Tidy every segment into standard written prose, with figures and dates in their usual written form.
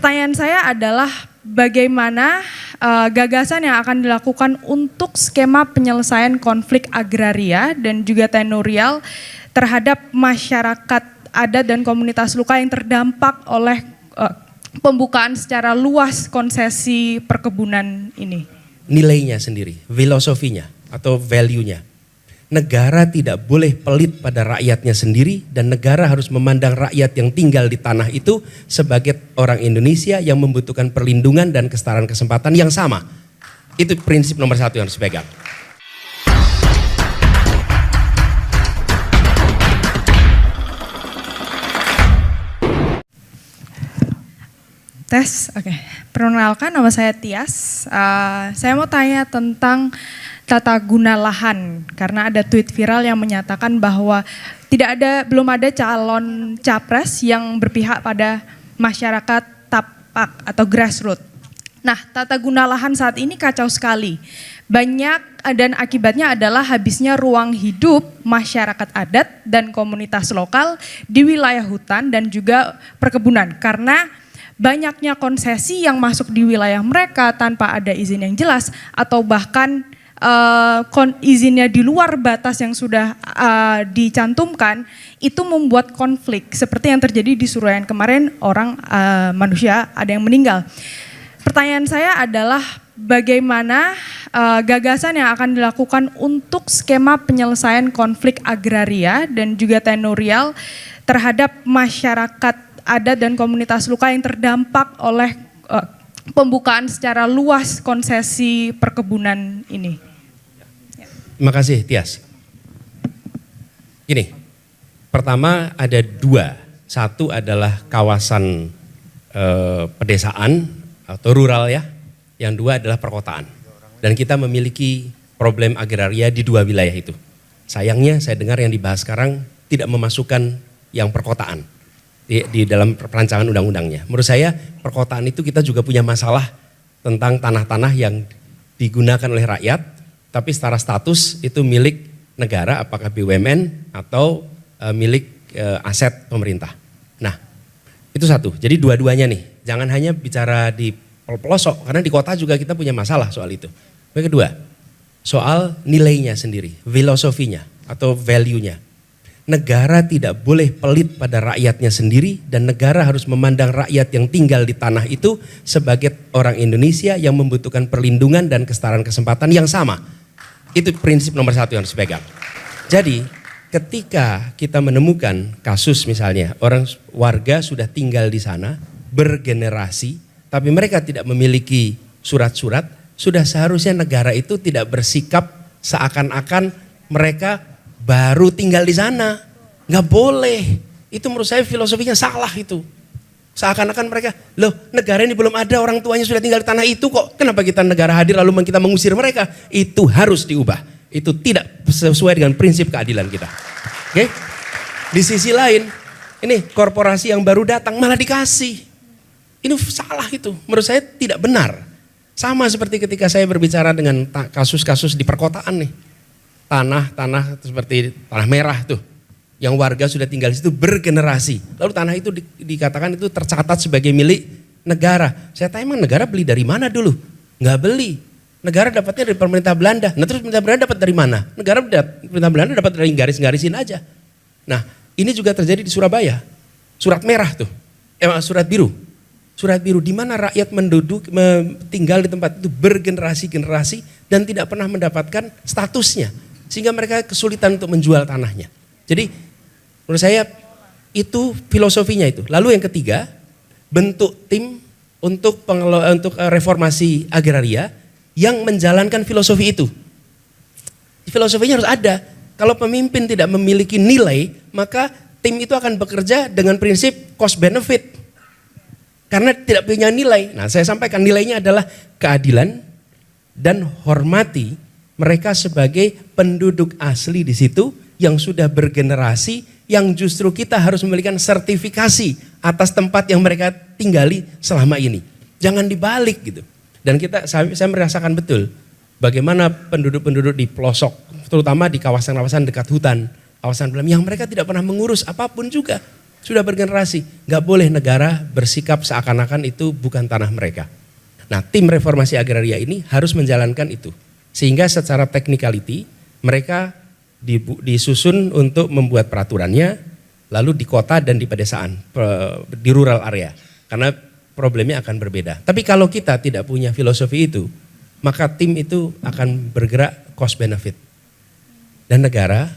Pertanyaan saya adalah bagaimana gagasan yang akan dilakukan untuk skema penyelesaian konflik agraria dan juga tenurial terhadap masyarakat adat dan komunitas luka yang terdampak oleh pembukaan secara luas konsesi perkebunan ini. Nilainya sendiri, filosofinya atau value-nya. Negara tidak boleh pelit pada rakyatnya sendiri dan negara harus memandang rakyat yang tinggal di tanah itu sebagai orang Indonesia yang membutuhkan perlindungan dan kesetaraan kesempatan yang sama. Itu prinsip nomor 1 yang harus dipegang. Tes, oke. Perkenalkan, nama saya Tias. Saya mau tanya tentang tata guna lahan karena ada tweet viral yang menyatakan bahwa belum ada calon capres yang berpihak pada masyarakat tapak atau grassroots. Nah, tata guna lahan saat ini kacau sekali. Banyak dan akibatnya adalah habisnya ruang hidup masyarakat adat dan komunitas lokal di wilayah hutan dan juga perkebunan karena banyaknya konsesi yang masuk di wilayah mereka tanpa ada izin yang jelas atau bahkan izinnya di luar batas yang sudah dicantumkan, itu membuat konflik seperti yang terjadi di Surayan kemarin, manusia ada yang meninggal. Pertanyaan saya adalah bagaimana gagasan yang akan dilakukan untuk skema penyelesaian konflik agraria dan juga tenurial terhadap masyarakat adat dan komunitas luka yang terdampak oleh pembukaan secara luas konsesi perkebunan ini. Terima kasih Tias. Ini, pertama ada 2. Satu adalah kawasan pedesaan atau rural ya. Yang 2 adalah perkotaan. Dan kita memiliki problem agraria di 2 wilayah itu. Sayangnya saya dengar yang dibahas sekarang tidak memasukkan yang perkotaan di dalam perancangan undang-undangnya. Menurut saya perkotaan itu kita juga punya masalah tentang tanah-tanah yang digunakan oleh rakyat tapi secara status itu milik negara, apakah BUMN atau milik aset pemerintah. Nah, itu satu. Jadi dua-duanya nih, jangan hanya bicara di pelosok, karena di kota juga kita punya masalah soal itu. Yang kedua, soal nilainya sendiri, filosofinya atau value-nya. Negara tidak boleh pelit pada rakyatnya sendiri dan negara harus memandang rakyat yang tinggal di tanah itu sebagai orang Indonesia yang membutuhkan perlindungan dan kesetaraan kesempatan yang sama. Itu prinsip nomor 1 yang harus dipegang. Jadi ketika kita menemukan kasus misalnya warga sudah tinggal di sana bergenerasi tapi mereka tidak memiliki surat-surat, sudah seharusnya negara itu tidak bersikap seakan-akan mereka baru tinggal di sana. Nggak boleh. Itu menurut saya filosofinya salah itu. Seakan-akan mereka, loh negara ini belum ada orang tuanya sudah tinggal di tanah itu kok. Kenapa kita negara hadir lalu kita mengusir mereka? Itu harus diubah. Itu tidak sesuai dengan prinsip keadilan kita. Oke? Di sisi lain, ini korporasi yang baru datang malah dikasih. Ini salah itu. Menurut saya tidak benar. Sama seperti ketika saya berbicara dengan kasus-kasus di perkotaan nih. Tanah seperti tanah merah tuh. Yang warga sudah tinggal di situ bergenerasi. Lalu tanah itu dikatakan itu tercatat sebagai milik negara. Saya tanya emang negara beli dari mana dulu? Nggak beli. Negara dapatnya dari pemerintah Belanda. Nah terus pemerintah Belanda dapat dari mana? Pemerintah Belanda dapat dari garis-garisin aja. Nah ini juga terjadi di Surabaya. Surat merah tuh. Surat biru. Surat biru di mana rakyat tinggal di tempat itu bergenerasi-generasi dan tidak pernah mendapatkan statusnya. Sehingga mereka kesulitan untuk menjual tanahnya. Jadi menurut saya itu filosofinya itu. Lalu yang ketiga, bentuk tim untuk reformasi agraria yang menjalankan filosofi itu. Filosofinya harus ada. Kalau pemimpin tidak memiliki nilai, maka tim itu akan bekerja dengan prinsip cost benefit. Karena tidak punya nilai. Nah, saya sampaikan nilainya adalah keadilan dan hormati mereka sebagai penduduk asli di situ yang sudah bergenerasi, yang justru kita harus memberikan sertifikasi atas tempat yang mereka tinggali selama ini. Jangan dibalik gitu. Dan saya merasakan betul bagaimana penduduk-penduduk di pelosok, terutama di kawasan-kawasan dekat hutan, kawasan yang mereka tidak pernah mengurus apapun juga. Sudah bergenerasi, nggak boleh negara bersikap seakan-akan itu bukan tanah mereka. Nah, tim reformasi agraria ini harus menjalankan itu. Sehingga secara technicality mereka disusun untuk membuat peraturannya, lalu di kota dan di pedesaan, di rural area. Karena problemnya akan berbeda. Tapi kalau kita tidak punya filosofi itu, maka tim itu akan bergerak cost benefit. Dan negara,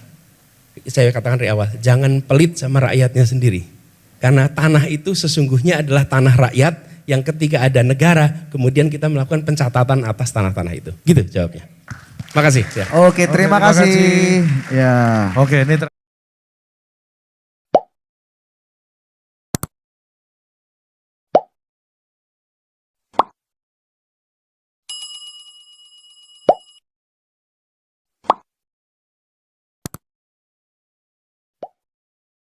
saya katakan dari awal, jangan pelit sama rakyatnya sendiri. Karena tanah itu sesungguhnya adalah tanah rakyat yang ketika ada negara, kemudian kita melakukan pencatatan atas tanah-tanah itu. Gitu jawabnya. Makasih. Oke, terima kasih. Ya. Oke, ini